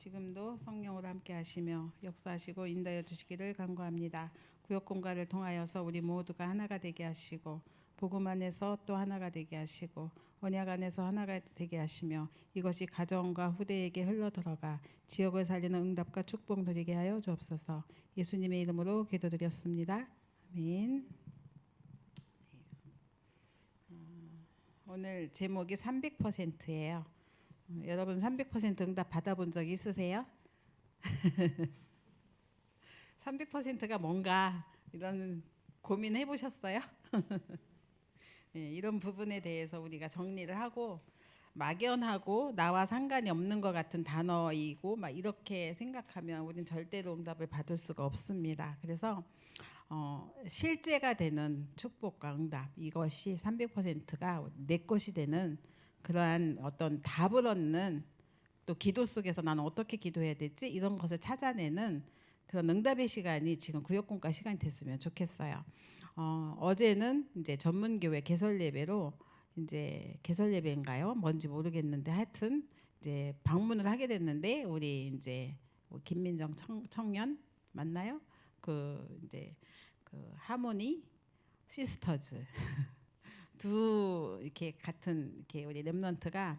지금도 성령으로 함께 하시며 역사하시고 인도하여 주시기를 간구합니다. 구역 공간을 통하여서 우리 모두가 하나가 되게 하시고 복음 안에서 또 하나가 되게 하시고 언약 안에서 하나가 되게 하시며 이것이 가정과 후대에게 흘러들어가 지역을 살리는 응답과 축복 누리게 하여 주옵소서. 예수님의 이름으로 기도드렸습니다. 아멘. 오늘 제목이 300%예요. 여러분 300% 응답 받아본 적 있으세요? 300%가 뭔가 이런 고민 해보셨어요? 네, 이런 부분에 대해서 우리가 정리를 하고 막연하고 나와 상관이 없는 것 같은 단어이고 막 이렇게 생각하면 우리는 절대로 응답을 받을 수가 없습니다. 그래서 실제가 되는 축복과 응답, 이것이 300%가 내 것이 되는 그러한 어떤 답을 얻는, 또 기도 속에서 나는 어떻게 기도해야 될지 이런 것을 찾아내는 그런 응답의 시간이 지금 구역공과 시간이 됐으면 좋겠어요. 어제는 이제 전문교회 개설 예배로, 이제 개설 예배인가요? 뭔지 모르겠는데 하여튼 이제 방문을 하게 됐는데, 우리 이제 김민정 청년 맞나요? 그 이제 그 하모니 시스터즈 두 이렇게 같은 이렇게 우리 랩런트가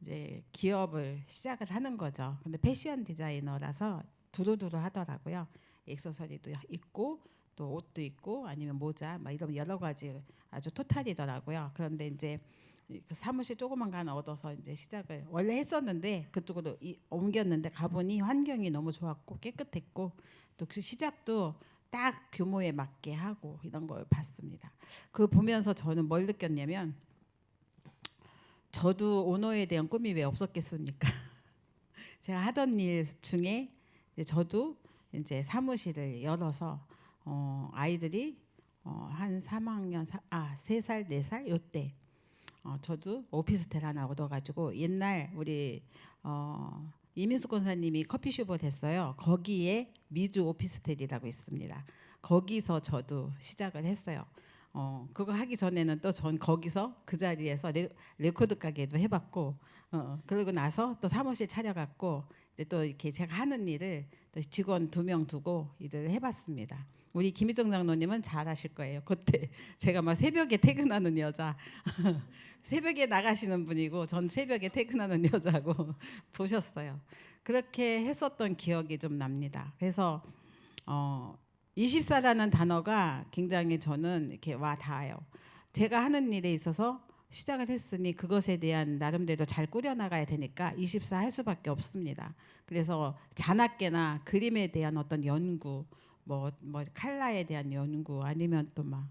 이제 기업을 시작을 하는 거죠. 근데 패션 디자이너라서 두루두루 하더라고요. 액세서리도 있고 또 옷도 있고 아니면 모자 막 이런 여러 가지 아주 토탈이더라고요. 그런데 이제 그 사무실 조그만 거 하나 얻어서 이제 시작을 원래 했었는데 그쪽으로 옮겼는데 가보니 환경이 너무 좋았고 깨끗했고 또 그 시작도 딱 규모에 맞게 하고 이런 걸 봤습니다. 그거 보면서 저는 뭘 느꼈냐면, 저도 오너에 대한 꿈이 왜 없었겠습니까? 제가 하던 일 중에 이제 저도 이제 사무실을 열어서 아이들이 한 3학년 3살 4살 요때 저도 오피스텔 하나 얻어가지고, 옛날 우리 이민숙 권사님이 커피숍을 했어요. 거기에 미주 오피스텔이라고 있습니다. 거기서 저도 시작을 했어요. 그거 하기 전에는 또 전 거기서 그 자리에서 레코드 가게도 해봤고, 그러고 나서 또 사무실 차려갖고 또 이렇게 제가 하는 일을 또 직원 2명 두고 일을 해봤습니다. 우리 김희정 장로님은 잘 아실 거예요. 그때 제가 막 새벽에 퇴근하는 여자 새벽에 나가시는 분이고 전 새벽에 퇴근하는 여자고 보셨어요. 그렇게 했었던 기억이 좀 납니다. 그래서 24라는 단어가 굉장히 저는 이렇게 와 닿아요. 제가 하는 일에 있어서 시작을 했으니 그것에 대한 나름대로 잘 꾸려나가야 되니까 24 할 수밖에 없습니다. 그래서 자나깨나 그림에 대한 어떤 연구, 뭐 칼라에 대한 연구, 아니면 또 막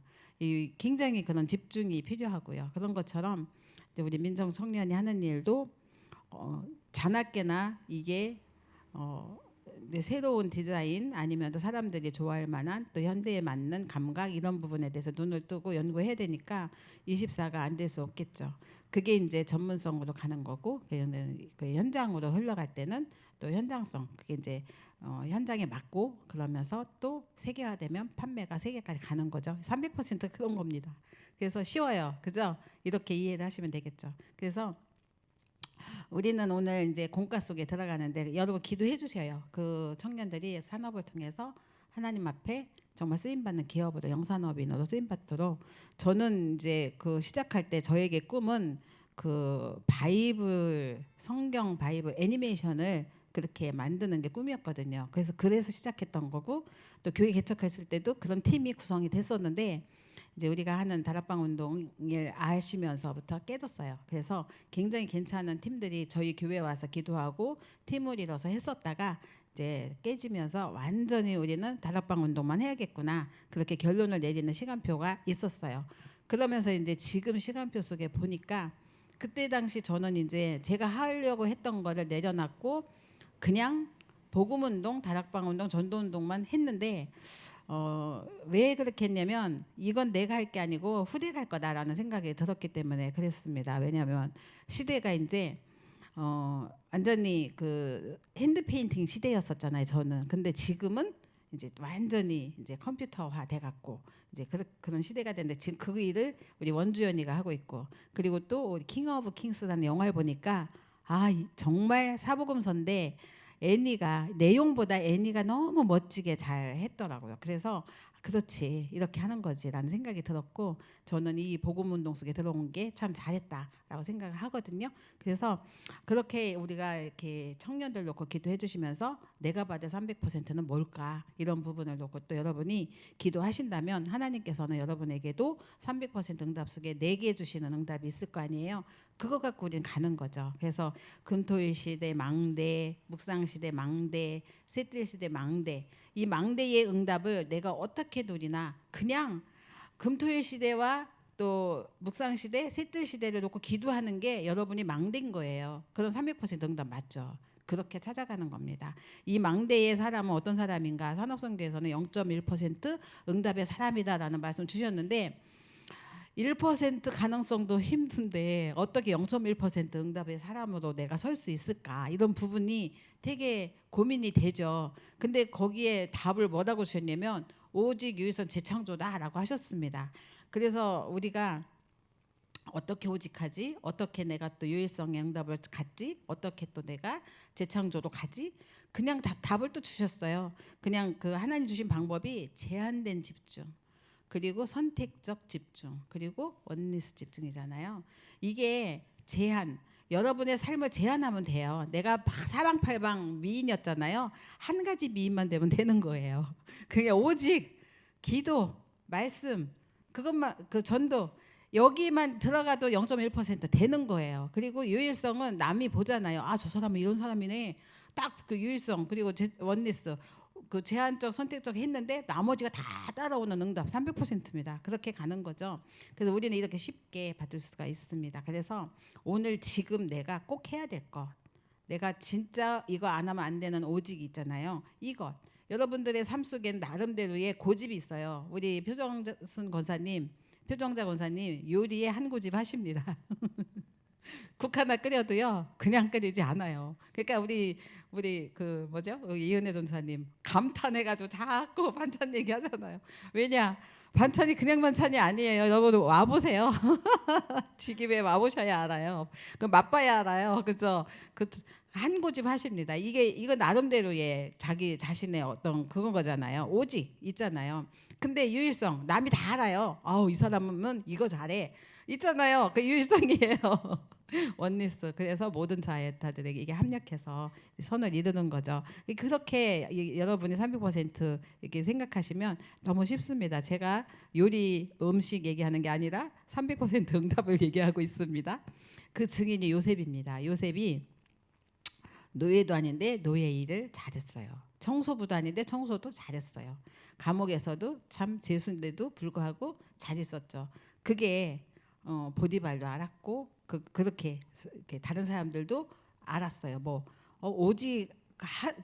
굉장히 그런 집중이 필요하고요. 그런 것처럼 이제 우리 민정 청년이 하는 일도 자나깨나 이게 새로운 디자인 아니면 또 사람들이 좋아할 만한 또 현대에 맞는 감각, 이런 부분에 대해서 눈을 뜨고 연구해야 되니까 24가 안 될 수 없겠죠. 그게 이제 전문성으로 가는 거고, 그 현장으로 흘러갈 때는 또 현장성, 그게 이제 현장에 맞고, 그러면서 또 세계화되면 판매가 세계까지 가는 거죠. 300% 그런 겁니다. 그래서 쉬워요, 그죠? 이렇게 이해를 하시면 되겠죠. 그래서 우리는 오늘 이제 공과 속에 들어가는데, 여러분 기도해 주셔요. 그 청년들이 산업을 통해서 하나님 앞에 정말 쓰임 받는 기업으로, 영산업인으로 쓰임 받도록. 저는 이제 그 시작할 때 저에게 꿈은 그 바이블, 성경 바이블 애니메이션을 그렇게 만드는 게 꿈이었거든요. 그래서 시작했던 거고, 또 교회 개척했을 때도 그런 팀이 구성이 됐었는데, 이제 우리가 하는 다락방 운동을 아시면서부터 깨졌어요. 그래서 굉장히 괜찮은 팀들이 저희 교회에 와서 기도하고 팀을 이뤄서 했었다가 이제 깨지면서 완전히 우리는 다락방 운동만 해야겠구나, 그렇게 결론을 내리는 시간표가 있었어요. 그러면서 이제 지금 시간표 속에 보니까, 그때 당시 저는 이제 제가 하려고 했던 거를 내려놨고 그냥 복음 운동, 다락방 운동, 전도 운동만 했는데, 왜 그렇게 했냐면 이건 내가 할 게 아니고 후대가 할 거다라는 생각이 들었기 때문에 그랬습니다. 왜냐하면 시대가 이제 완전히 그 핸드 페인팅 시대였었잖아요, 저는. 근데 지금은 이제 완전히 이제 컴퓨터화 돼 갖고 이제 그런 시대가 됐는데, 지금 그 일을 우리 원주연이가 하고 있고, 그리고 또 우리 킹 오브 킹스라는 영화를 보니까 정말 사복음서인데 애니가 내용보다 애니가 너무 멋지게 잘 했더라고요. 그래서 그렇지 이렇게 하는 거지라는 생각이 들었고 저는 이 복음운동 속에 들어온 게 참 잘했다라고 생각을 하거든요. 그래서 그렇게 우리가 이렇게 청년들 놓고 기도해 주시면서 내가 받을 300%는 뭘까 이런 부분을 놓고 또 여러분이 기도하신다면 하나님께서는 여러분에게도 300% 응답 속에 내게 주시는 응답이 있을 거 아니에요. 그거 갖고 우리는 가는 거죠. 그래서 금토일 시대 망대, 묵상 시대 망대, 셋들 시대 망대, 이 망대의 응답을 내가 어떻게 누리나 그냥 금토일 시대와 또 묵상 시대, 셋들 시대를 놓고 기도하는 게 여러분이 망대인 거예요. 그런 300% 응답 맞죠. 그렇게 찾아가는 겁니다. 이 망대의 사람은 어떤 사람인가? 산업선교에서는 0.1% 응답의 사람이다라는 말씀 주셨는데 1% 가능성도 힘든데 어떻게 0.1% 응답의 사람으로 내가 설 수 있을까? 이런 부분이 되게 고민이 되죠. 근데 거기에 답을 뭐라고 주셨냐면 오직 유일성 재창조다라고 하셨습니다. 그래서 우리가 어떻게 오직하지? 어떻게 내가 또 유일성의 응답을 갖지? 어떻게 또 내가 재창조로 가지? 그냥 답을 또 주셨어요. 그냥 그 하나님 주신 방법이 제한된 집중. 그리고 선택적 집중, 그리고 원리스 집중이잖아요. 이게 제한, 여러분의 삶을 제한하면 돼요. 내가 사방팔방 미인이었잖아요. 한 가지 미인만 되면 되는 거예요. 그냥 오직 기도, 말씀, 그것만 그 전도 여기만 들어가도 0.1% 되는 거예요. 그리고 유일성은 남이 보잖아요. 아, 저 사람은 이런 사람이네. 딱 그 유일성 그리고 원리스 그 제한적 선택적 했는데 나머지가 다 따라오는 응답 300%입니다. 그렇게 가는 거죠. 그래서 우리는 이렇게 쉽게 받을 수가 있습니다. 그래서 오늘 지금 내가 꼭 해야 될 것, 내가 진짜 이거 안 하면 안 되는 오직이 있잖아요. 이것 여러분들의 삶 속엔 나름대로의 고집이 있어요. 우리 표정순 권사님, 표정자 권사님 요리에 한 고집 하십니다. 국 하나 끓여도요 그냥 끓이지 않아요. 그러니까 우리 그 뭐죠 이은혜 전사님 감탄해가지고 자꾸 반찬 얘기하잖아요. 왜냐 반찬이 그냥 반찬이 아니에요. 여러분 와 보세요. 지김에 와 보셔야 알아요. 그 맛봐야 알아요. 그죠? 한 고집 하십니다. 이거 나름대로의 자기 자신의 어떤 그건 거잖아요. 오직 있잖아요. 근데 유일성 남이 다 알아요. 아우 이 사람은 이거 잘해. 있잖아요. 그 유일성이에요. 원리스. 그래서 모든 자회타들에게 이게 합력해서 선을 이루는 거죠. 그렇게 여러분이 300% 이렇게 생각하시면 너무 쉽습니다. 제가 요리 음식 얘기하는 게 아니라 300% 응답을 얘기하고 있습니다. 그 증인이 요셉입니다. 요셉이 노예도 아닌데 노예 일을 잘했어요. 청소부도 아닌데 청소도 잘했어요. 감옥에서도 참 죄수인데도 불구하고 잘했었죠. 그게 보디발도 알았고 그렇게 다른 사람들도 알았어요. 오직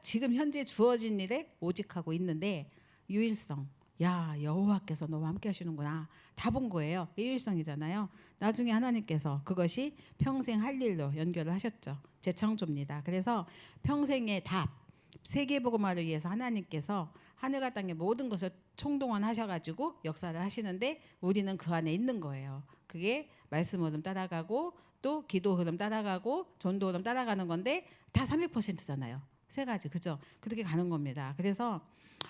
지금 현재 주어진 일에 오직하고 있는데 유일성. 야 여호와께서 너와 함께 하시는구나. 다 본 거예요. 유일성이잖아요. 나중에 하나님께서 그것이 평생 할 일로 연결을 하셨죠. 재창조입니다. 그래서 평생의 답 세계복음화를 위해서 하나님께서 하늘과 땅의 모든 것을 총동원하셔가지고 역사를 하시는데 우리는 그 안에 있는 거예요. 그게 말씀 흐름 따라가고 또 기도 흐름 따라가고 전도 흐름 따라가는 건데 다 300%잖아요. 세 가지 그죠? 그렇게 가는 겁니다. 그래서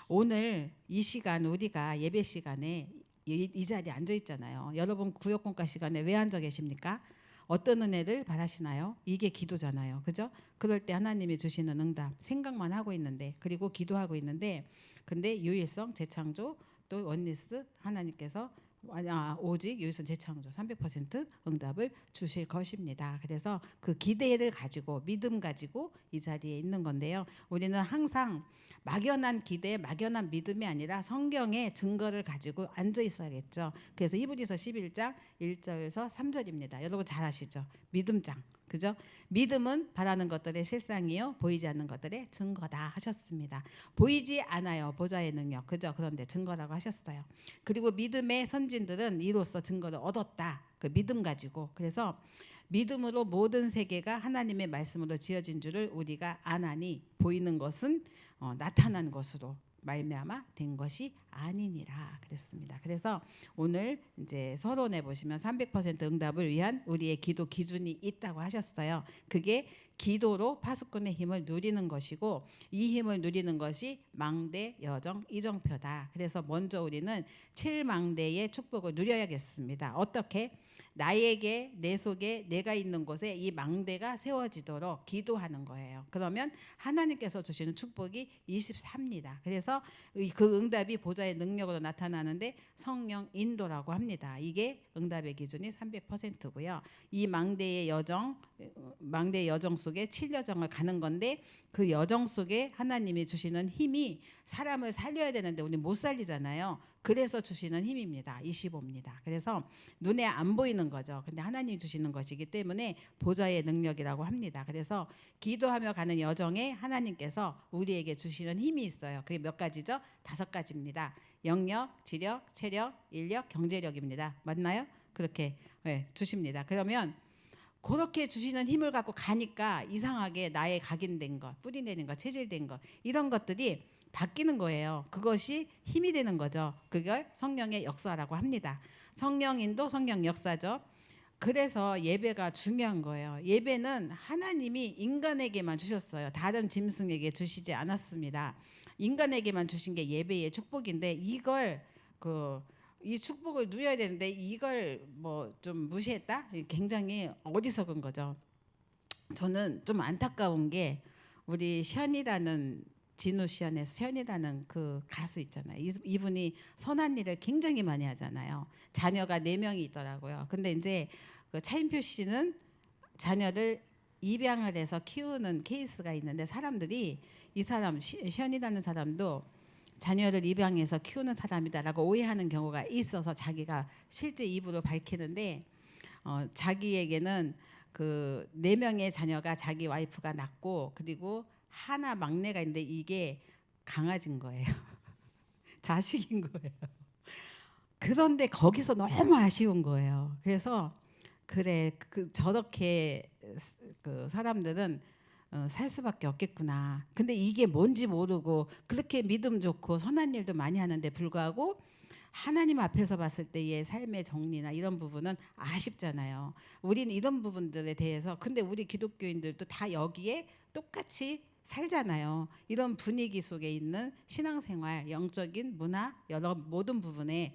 오늘 이 시간 우리가 예배 시간에 이 자리에 앉아 있잖아요. 여러분 구역공과 시간에 왜 앉아 계십니까? 어떤 은혜를 바라시나요? 이게 기도잖아요. 그죠? 그럴 때 하나님이 주시는 응답 생각만 하고 있는데 그리고 기도하고 있는데 근데 유일성 재창조 또 원리스 하나님께서 오직 유일성 재창조 300% 응답을 주실 것입니다. 그래서 그 기대를 가지고 믿음 가지고 이 자리에 있는 건데요. 우리는 항상 막연한 기대, 막연한 믿음이 아니라 성경의 증거를 가지고 앉아 있어야겠죠. 그래서 히브리서 11장 1절에서 3절입니다. 여러분 잘 아시죠? 믿음장. 그죠? 믿음은 바라는 것들의 실상이요 보이지 않는 것들의 증거다 하셨습니다. 보이지 않아요 보좌의 능력. 그죠? 그런데 증거라고 하셨어요. 그리고 믿음의 선진들은 이로써 증거를 얻었다. 그 믿음 가지고. 그래서 믿음으로 모든 세계가 하나님의 말씀으로 지어진 줄을 우리가 아나니 보이는 것은 나타난 것으로 말미암아 된 것이 아니니라 그랬습니다. 그래서 오늘 이제 서론에 보시면 300% 응답을 위한 우리의 기도 기준이 있다고 하셨어요. 그게 기도로 파수꾼의 힘을 누리는 것이고 이 힘을 누리는 것이 망대, 여정, 이정표다. 그래서 먼저 우리는 7망대의 축복을 누려야겠습니다. 어떻게? 나에게 내 속에 내가 있는 곳에 이 망대가 세워지도록 기도하는 거예요. 그러면 하나님께서 주시는 축복이 24입니다. 그래서 그 응답이 보좌의 능력으로 나타나는데 성령 인도라고 합니다. 이게 응답의 기준이 300%고요. 이 망대의 여정 속에 7여정을 가는 건데 그 여정 속에 하나님이 주시는 힘이 사람을 살려야 되는데 우리 못 살리잖아요. 그래서 주시는 힘입니다. 25입니다. 그래서 눈에 안 보이는 거죠. 근데 하나님이 주시는 것이기 때문에 보좌의 능력이라고 합니다. 그래서 기도하며 가는 여정에 하나님께서 우리에게 주시는 힘이 있어요. 그게 몇 가지죠? 5가지입니다. 영력, 지력, 체력, 인력, 경제력입니다. 맞나요? 그렇게 주십니다. 그러면 그렇게 주시는 힘을 갖고 가니까 이상하게 나의 각인된 것, 뿌리내린 것, 체질된 것 이런 것들이 바뀌는 거예요. 그것이 힘이 되는 거죠. 그걸 성령의 역사라고 합니다. 성령인도 성령 역사죠. 그래서 예배가 중요한 거예요. 예배는 하나님이 인간에게만 주셨어요. 다른 짐승에게 주시지 않았습니다. 인간에게만 주신 게 예배의 축복인데 이걸 이 축복을 누려야 되는데 이걸 뭐 좀 무시했다? 굉장히 어리석은 거죠. 저는 좀 안타까운 게 우리 션이라는 진우션에서 션이라는 그 가수 있잖아요. 이분이 선한 일을 굉장히 많이 하잖아요. 자녀가 4명이 있더라고요. 근데 이제 그 차인표 씨는 자녀를 입양을 해서 키우는 케이스가 있는데 사람들이 이 사람 션이라는 사람도 자녀를 입양해서 키우는 사람이다라고 오해하는 경우가 있어서 자기가 실제 입으로 밝히는데 자기에게는 그 4명의 자녀가 자기 와이프가 낳고 그리고 하나 막내가 있는데 이게 강아지인 거예요. 자식인 거예요. 그런데 거기서 너무 아쉬운 거예요. 그래서 그래 저렇게 그 사람들은 살 수밖에 없겠구나. 근데 이게 뭔지 모르고 그렇게 믿음 좋고 선한 일도 많이 하는데 불구하고 하나님 앞에서 봤을 때의 삶의 정리나 이런 부분은 아쉽잖아요. 우리는 이런 부분들에 대해서 근데 우리 기독교인들도 다 여기에 똑같이 살잖아요. 이런 분위기 속에 있는 신앙생활, 영적인 문화 여러 모든 부분에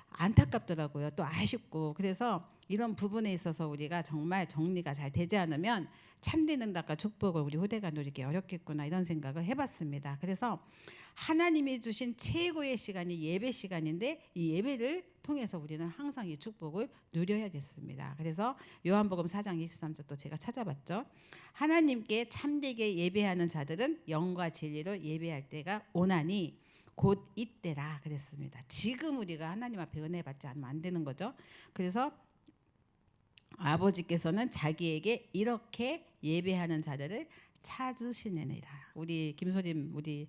안타깝더라고요. 또 아쉽고 그래서 이런 부분에 있어서 우리가 정말 정리가 잘 되지 않으면 참된 응답과 축복을 우리 후대가 누리기 어렵겠구나 이런 생각을 해봤습니다. 그래서 하나님이 주신 최고의 시간이 예배 시간인데 이 예배를 통해서 우리는 항상 이 축복을 누려야겠습니다. 그래서 요한복음 4장 23절도 제가 찾아봤죠. 하나님께 참되게 예배하는 자들은 영과 진리로 예배할 때가 오나니 곧 이때라 그랬습니다. 지금 우리가 하나님 앞에 은혜 받지 않으면 안 되는 거죠. 그래서 아버지께서는 자기에게 이렇게 예배하는 자들을 찾으시느니라. 우리 김소림 우리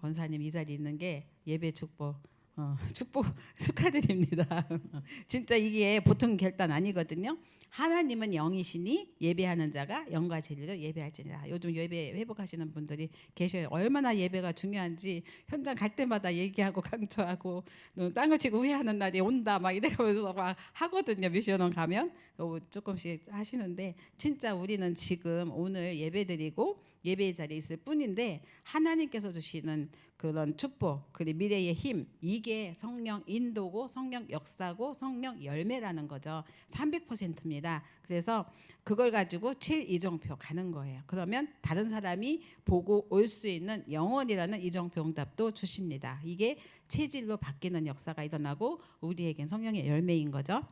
권사님 이 자리에 있는 게 예배 축복 축하드립니다. 진짜 이게 보통 결단 아니거든요. 하나님은 영이시니 예배하는 자가 영과 진리로 예배할지니라. 요즘 예배 회복하시는 분들이 계셔요. 얼마나 예배가 중요한지 현장 갈 때마다 얘기하고 강조하고 땅을 치고 후회하는 날이 온다 막 이래가면서 막 하거든요. 미션원 가면 조금씩 하시는데 진짜 우리는 지금 오늘 예배드리고 예배의 자리에 있을 뿐인데 하나님께서 주시는 그런 축복 그리고 미래의 힘 이게 성령 인도고 성령 역사고 성령 열매라는 거죠. 300%입니다. 그래서 그걸 가지고 7이정표 가는 거예요. 그러면 다른 사람이 보고 올 수 있는 영원이라는 이정표 응답도 주십니다. 이게 체질로 바뀌는 역사가 일어나고 우리에겐 성령의 열매인 거죠.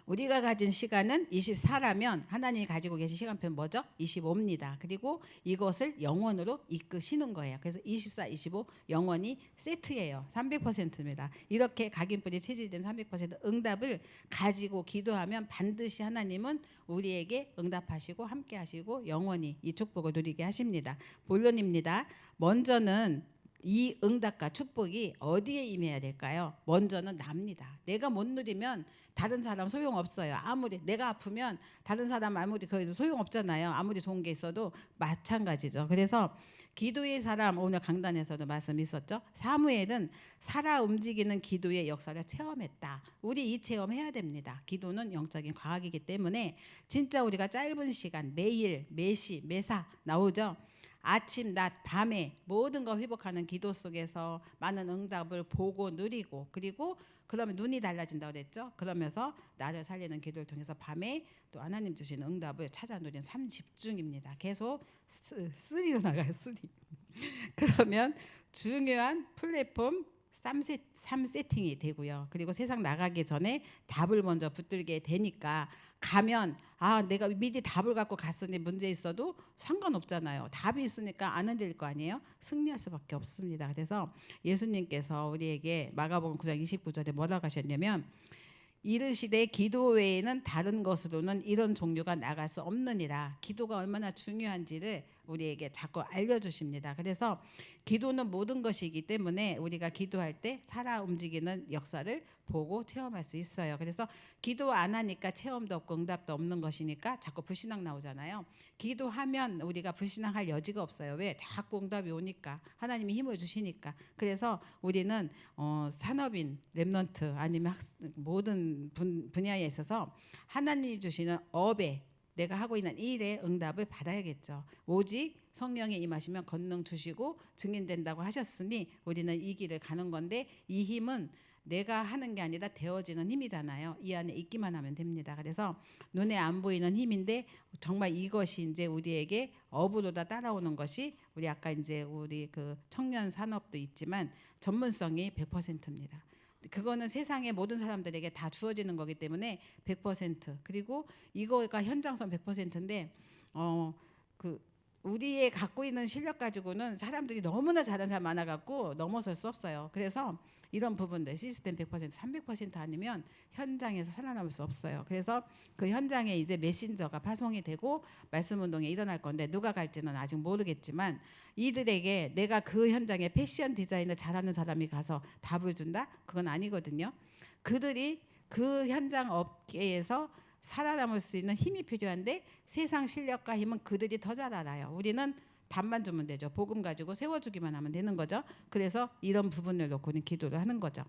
우리가 가진 시간은 24라면 하나님이 가지고 계신 시간표는 뭐죠? 25입니다. 그리고 이것을 영원으로 이끄시는 거예요. 그래서 24, 25 영원히 세트예요. 300%입니다. 이렇게 각인뿌리 체질된 300% 응답을 가지고 기도하면 반드시 하나님은 우리에게 응답하시고 함께 하시고 영원히 이 축복을 누리게 하십니다. 본론입니다. 먼저는 이 응답과 축복이 어디에 임해야 될까요? 먼저는 납니다. 내가 못 누리면 다른 사람 소용없어요. 아무리 내가 아프면 다른 사람 아무리 그래도 소용없잖아요. 아무리 좋은 게 있어도 마찬가지죠. 그래서 기도의 사람, 오늘 강단에서도 말씀 있었죠. 사무엘은 살아 움직이는 기도의 역사를 체험했다. 우리 이 체험해야 됩니다. 기도는 영적인 과학이기 때문에 진짜 우리가 짧은 시간 매일 매시 매사 나오죠. 아침, 낮, 밤에 모든 거 회복하는 기도 속에서 많은 응답을 보고 누리고, 그리고 그러면 눈이 달라진다고 그랬죠. 그러면서 나를 살리는 기도를 통해서 밤에 또 하나님 주시는 응답을 찾아 누리는 삶 집중입니다. 계속 쓰리로 나가요. 쓰리. 그러면 중요한 플랫폼 3세팅이 되고요. 그리고 세상 나가기 전에 답을 먼저 붙들게 되니까 가면 내가 미리 답을 갖고 갔으니 문제 있어도 상관없잖아요. 답이 있으니까 안 흔들릴 거 아니에요. 승리할 수밖에 없습니다. 그래서 예수님께서 우리에게 마가복음 9장 29절에 뭐라고 하셨냐면 이르시되 기도 외에는 다른 것으로는 이런 종류가 나갈 수 없느니라. 기도가 얼마나 중요한지를 우리에게 자꾸 알려주십니다. 그래서 기도는 모든 것이기 때문에 우리가 기도할 때 살아 움직이는 역사를 보고 체험할 수 있어요. 그래서 기도 안 하니까 체험도 없고 응답도 없는 것이니까 자꾸 불신앙 나오잖아요. 기도하면 우리가 불신앙할 여지가 없어요. 왜? 자꾸 응답이 오니까, 하나님이 힘을 주시니까. 그래서 우리는 산업인, 랩넌트 아니면 모든 분야에 있어서 하나님이 주시는 업에, 내가 하고 있는 일에 응답을 받아야겠죠. 오직 성령에 임하시면 권능 주시고 증인된다고 하셨으니 우리는 이 길을 가는 건데, 이 힘은 내가 하는 게 아니라 되어지는 힘이잖아요. 이 안에 있기만 하면 됩니다. 그래서 눈에 안 보이는 힘인데 정말 이것이 이제 우리에게 업으로 다 따라오는 것이, 우리 아까 이제 우리 그 청년 산업도 있지만 전문성이 100%입니다. 그거는 세상의 모든 사람들에게 다 주어지는 거기 때문에 100%. 그리고 이거가 현장성 100%인데 그 우리의 갖고 있는 실력 가지고는 사람들이 너무나 잘하는 사람 많아갖고 넘어설 수 없어요. 그래서 이런 부분들 시스템 100%, 300% 아니면 현장에서 살아남을 수 없어요. 그래서 그 현장에 이제 메신저가 파송이 되고 말씀 운동이 일어날 건데 누가 갈지는 아직 모르겠지만, 이들에게 내가 그 현장에 패션 디자인을 잘하는 사람이 가서 답을 준다? 그건 아니거든요. 그들이 그 현장 업계에서 살아남을 수 있는 힘이 필요한데, 세상 실력과 힘은 그들이 더 잘 알아요. 우리는 답만 주면 되죠. 복음 가지고 세워주기만 하면 되는 거죠. 그래서 이런 부분을 놓고는 기도를 하는 거죠.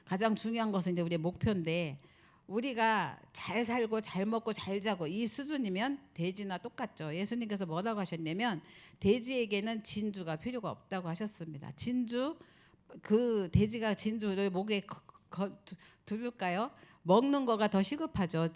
가장 중요한 것은 이제 우리의 목표인데, 우리가 잘 살고 잘 먹고 잘 자고 이 수준이면 돼지나 똑같죠. 예수님께서 뭐라고 하셨냐면 돼지에게는 진주가 필요가 없다고 하셨습니다. 진주, 그 돼지가 진주를 목에 두를까요? 먹는 거가 더 시급하죠.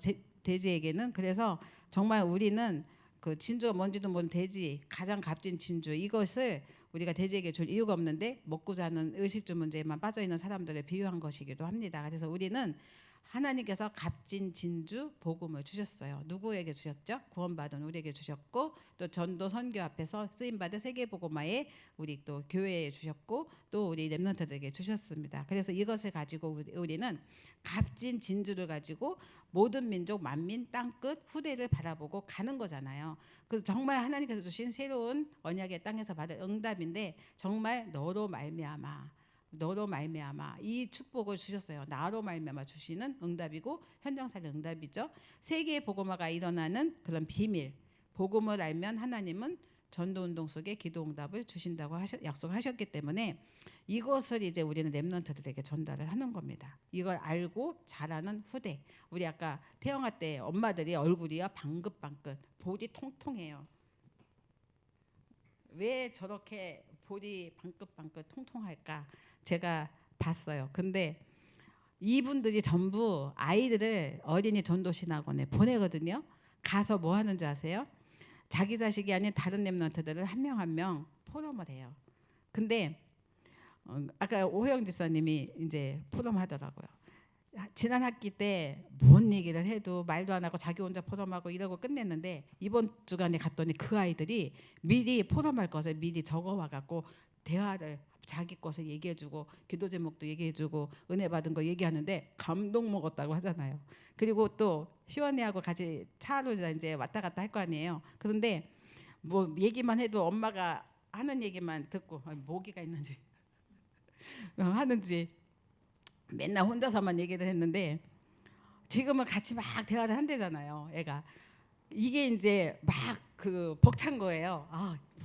돼지에게는. 그래서 정말 우리는 그 진주가 뭔지도 모르는 돼지, 가장 값진 진주, 이것을 우리가 돼지에게 줄 이유가 없는데 먹고 자는 의식주 문제에만 빠져있는 사람들을 비유한 것이기도 합니다. 그래서 우리는 하나님께서 값진 진주 복음을 주셨어요. 누구에게 주셨죠? 구원받은 우리에게 주셨고, 또 전도 선교 앞에서 쓰임받은 세계복음화에 우리 또 교회에 주셨고, 또 우리 랩런트들에게 주셨습니다. 그래서 이것을 가지고 우리는 값진 진주를 가지고 모든 민족, 만민, 땅끝, 후대를 바라보고 가는 거잖아요. 그래서 정말 하나님께서 주신 새로운 언약의 땅에서 받을 응답인데, 정말 너로 말미암아 이 축복을 주셨어요. 나로 말미암아 주시는 응답이고 현장살이 응답이죠. 세계 복음화가 일어나는 그런 비밀, 복음을 알면 하나님은 전도운동 속에 기도응답을 주신다고 약속하셨기 때문에 이것을 이제 우리는 랩런트들에게 전달을 하는 겁니다. 이걸 알고 자라는 후대. 우리 아까 태영아 때 엄마들이 얼굴이요 방긋방긋, 볼이 통통해요. 왜 저렇게 볼이 방긋방긋 통통할까? 제가 봤어요. 근데 이분들이 전부 아이들을 어린이 전도신학원에 보내거든요. 가서 뭐 하는 줄 아세요? 자기 자식이 아닌 다른 랩런트들을 한 명 한 명 포럼을 해요. 근데 아까 오혜영 집사님이 이제 포럼 하더라고요. 지난 학기 때 뭔 얘기를 해도 말도 안 하고 자기 혼자 포럼하고 이러고 끝냈는데, 이번 주간에 갔더니 그 아이들이 미리 포럼할 것을 미리 적어와갖고 대화를, 자기 것을 얘기해주고 기도 제목도 얘기해주고 은혜 받은 거 얘기하는데 감동 먹었다고 하잖아요. 그리고 또 시원이하고 같이 차로 이제 왔다 갔다 할 거 아니에요. 그런데 뭐 얘기만 해도 엄마가 하는 얘기만 듣고 모기가 있는지 하는지 맨날 혼자서만 얘기를 했는데, 지금은 같이 막 대화를 한대잖아요. 애가 이게 이제 막 그 벅찬 거예요.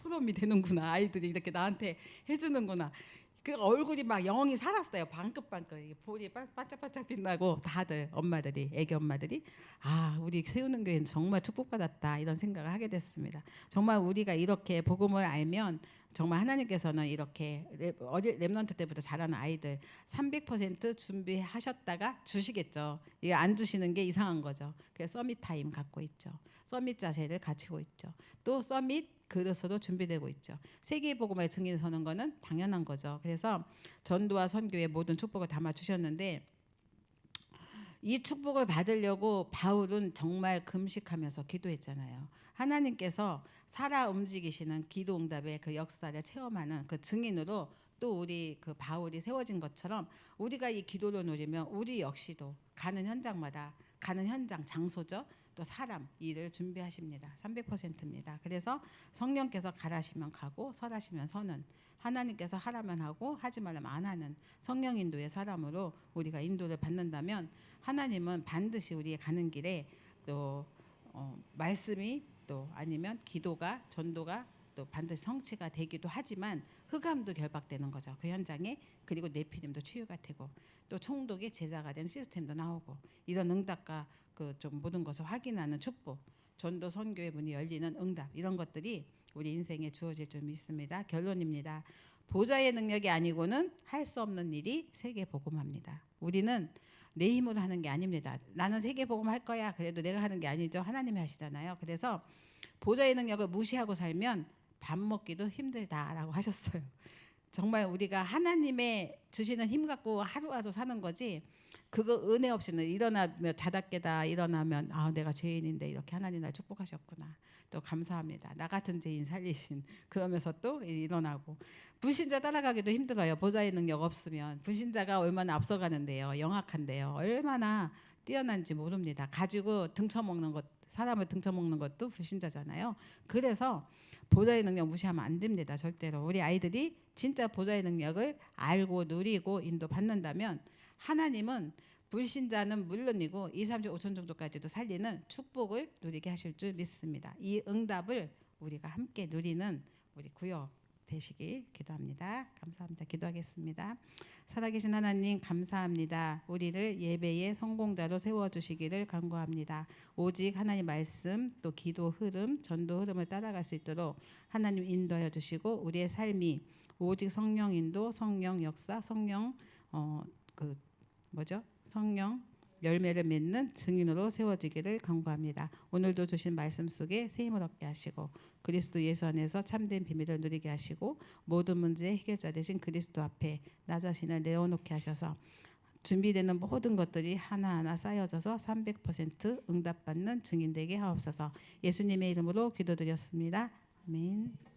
포럼이 되는구나. 아이들이 이렇게 나한테 해주는구나. 그 얼굴이 막 영이 살았어요. 방긋방긋 볼이 반짝반짝 빛나고 다들 엄마들이 애기 엄마들이 아 우리 세우는 교회는 정말 축복받았다 이런 생각을 하게 됐습니다. 정말 우리가 이렇게 복음을 알면 정말 하나님께서는 이렇게 랩런트 때부터 자라는 아이들 300% 준비하셨다가 주시겠죠. 이게 안 주시는 게 이상한 거죠. 그래서 서밋 타임 갖고 있죠. 서밋 자세를 갖추고 있죠. 또 서밋 그릇으로 준비되고 있죠. 세계 복음의 증인 서는 거는 당연한 거죠. 그래서 전도와 선교의 모든 축복을 담아 주셨는데 이 축복을 받으려고 바울은 정말 금식하면서 기도했잖아요. 하나님께서 살아 움직이시는 기도 응답의 그 역사를 체험하는 그 증인으로 또 우리 그 바울이 세워진 것처럼 우리가 이 기도를 누리면 우리 역시도 가는 현장마다 가는 현장 장소죠. 또 사람 일을 준비하십니다. 300%입니다. 그래서 성령께서 가라시면 가고 설하시면 서는 하나님께서 하라면 하고 하지 말라면 안 하는 성령 인도의 사람으로 우리가 인도를 받는다면 하나님은 반드시 우리의 가는 길에 또 말씀이 또 아니면 기도가 전도가 또 반드시 성취가 되기도 하지만 흑암도 결박되는 거죠. 그 현장에. 그리고 네피림도 치유가 되고 또 총독의 제자가 된 시스템도 나오고 이런 응답과 그 좀 모든 것을 확인하는 축복, 전도 선교의 문이 열리는 응답 이런 것들이 우리 인생에 주어질 줄 믿습니다. 결론입니다. 보좌의 능력이 아니고는 할 수 없는 일이 세계 복음합니다. 우리는 내 힘으로 하는 게 아닙니다. 나는 세계 복음 할 거야. 그래도 내가 하는 게 아니죠. 하나님이 하시잖아요. 그래서 보좌의 능력을 무시하고 살면 밥 먹기도 힘들다라고 하셨어요. 정말 우리가 하나님의 주시는 힘 갖고 하루하루 사는 거지 그거 은혜 없이는 일어나면 자다 깨다 일어나면 아 내가 죄인인데 이렇게 하나님 날 축복하셨구나 또 감사합니다 나 같은 죄인 살리신 그러면서 또 일어나고 불신자 따라가기도 힘들어요. 보좌의 능력 없으면 불신자가 얼마나 앞서가는데요. 영악한데요. 얼마나 뛰어난지 모릅니다. 가지고 등쳐먹는 것 사람을 등쳐먹는 것도 불신자잖아요. 그래서 보좌의 능력 무시하면 안 됩니다. 절대로. 우리 아이들이 진짜 보좌의 능력을 알고 누리고 인도받는다면 하나님은 불신자는 물론이고 2, 3주 5천 정도까지도 살리는 축복을 누리게 하실 줄 믿습니다. 이 응답을 우리가 함께 누리는 우리 구역 되시길 기도합니다. 감사합니다. 기도하겠습니다. 살아계신 하나님 감사합니다. 우리를 예배의 성공자로 세워주시기를 간구합니다. 오직 하나님 말씀 또 기도 흐름 전도 흐름을 따라갈 수 있도록 하나님 인도하여 주시고 우리의 삶이 오직 성령 인도 성령 역사 성령 성령 열매를 맺는 증인으로 세워지기를 간구합니다. 오늘도 주신 말씀 속에 새 힘을 얻게 하시고 그리스도 예수 안에서 참된 비밀을 누리게 하시고 모든 문제의 해결자 되신 그리스도 앞에 나 자신을 내어놓게 하셔서 준비되는 모든 것들이 하나하나 쌓여져서 300% 응답받는 증인 되게 하옵소서. 예수님의 이름으로 기도드렸습니다. 아멘.